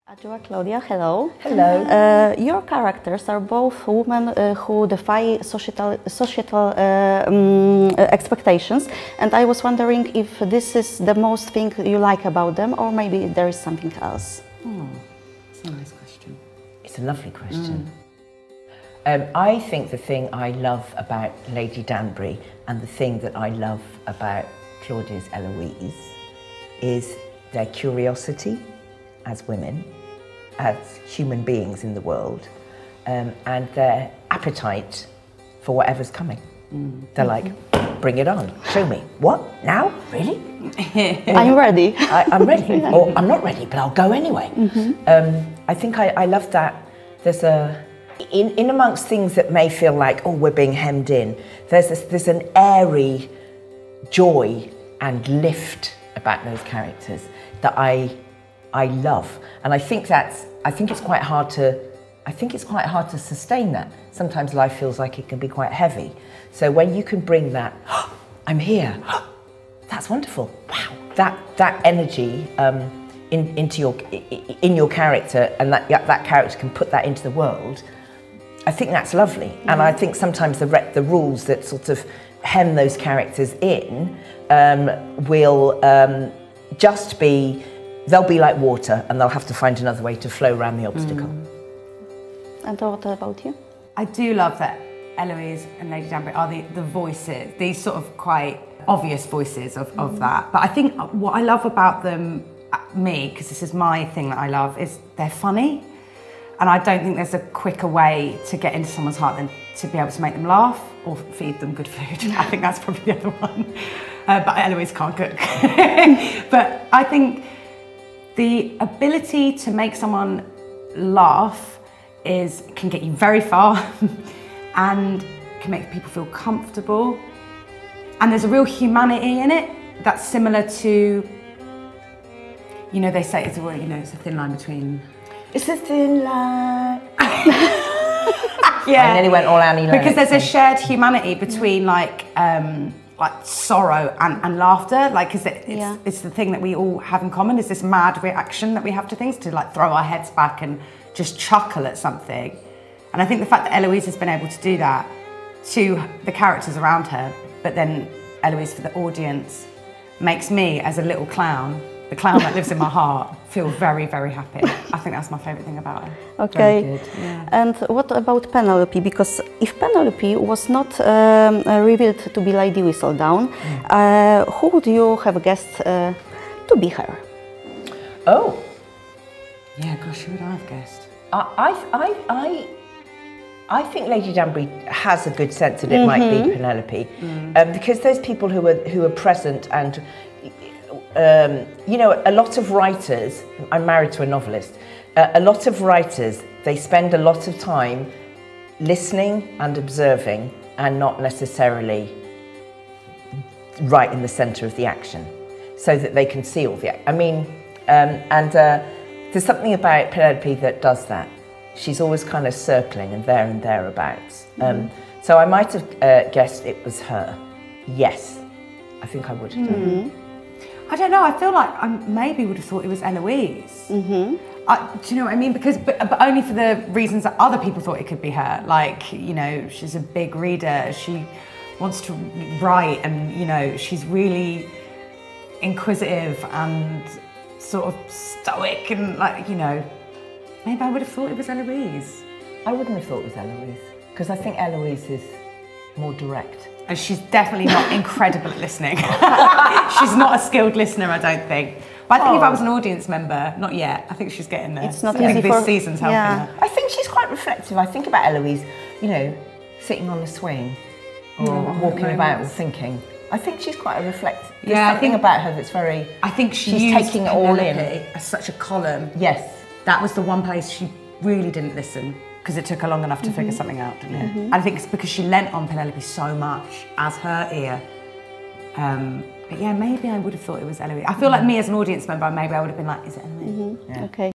Adjoa, Claudia, hello. Hello. Your characters are both women who defy societal expectations, and I was wondering if this is the most thing you like about them, or maybe there is something else. That's a nice question. It's a lovely question. I think the thing I love about Lady Danbury and the thing that I love about Claudia's Eloise is their curiosity as women, as human beings in the world, and their appetite for whatever's coming. They're like, bring it on, show me. What, now, really? I'm ready. I'm ready, or I'm not ready, but I'll go anyway. I think I love that. There's in amongst things that may feel like, oh, we're being hemmed in, there's an airy joy and lift about those characters that I love, and I think it's quite hard to sustain that. Sometimes life feels like it can be quite heavy. So when you can bring that, oh, I'm here, oh, that's wonderful, wow, that energy in your character, and that character can put that into the world. I think that's lovely, and I think sometimes the rules that sort of hem those characters in will just be. They'll be like water, and they'll have to find another way to flow around the obstacle. And what about you? I do love that Eloise and Lady Danbury are the voices, these sort of quite obvious voices of that. But I think what I love about them, me, because this is my thing that I love, is they're funny. And I don't think there's a quicker way to get into someone's heart than to be able to make them laugh or feed them good food. I think that's probably the other one. But Eloise can't cook. But I think the ability to make someone laugh can get you very far and can make people feel comfortable. And there's a real humanity in it that's similar to, you know, they say it's a thin line between. It's a thin line. Yeah. And then he went all Annie. Because there's a shared humanity between like sorrow and laughter, like it's the thing that we all have in common, is this mad reaction that we have to things, to like throw our heads back and just chuckle at something. And I think the fact that Eloise has been able to do that to the characters around her, but then Eloise for the audience, makes me as a little clown, the clown that lives in my heart, feel very, very happy. I think that's my favourite thing about her. Okay. Very good, yeah. And what about Penelope? Because if Penelope was not revealed to be Lady Whistledown, who would you have guessed to be her? Oh. Yeah, gosh, who would I have guessed? I think Lady Danbury has a good sense that it might be Penelope, because there's people who are present and. You know, a lot of writers, I'm married to a novelist, a lot of writers, they spend a lot of time listening and observing and not necessarily right in the centre of the action, so that they can see all the action. I mean, there's something about Penelope that does that. She's always kind of circling and thereabouts. So I might have guessed it was her. Yes, I think I would have done. I don't know, I feel like I maybe would have thought it was Eloise. Do you know what I mean? Because, but only for the reasons that other people thought it could be her. Like, you know, she's a big reader, she wants to write, and, you know, she's really inquisitive and sort of stoic and, like, you know, maybe I would have thought it was Eloise. I wouldn't have thought it was Eloise, because I think Eloise is more direct. And she's definitely not incredible at listening. She's not a skilled listener, I don't think. But I think if I was an audience member, not yet, I think she's getting there. It's not I easy think this season's helping her. I think she's quite reflective. I think about Eloise, you know, sitting on a swing or walking about or thinking. I think she's quite a reflective. There's something about her that's very. I think she's taking it all in as such a column. Yes. That was the one place she really didn't listen, because it took her long enough to figure something out, didn't it? And I think it's because she leant on Penelope so much as her ear. But yeah, maybe I would have thought it was Eloise. I feel like me as an audience member, maybe I would have been like, is it Eloise? Okay.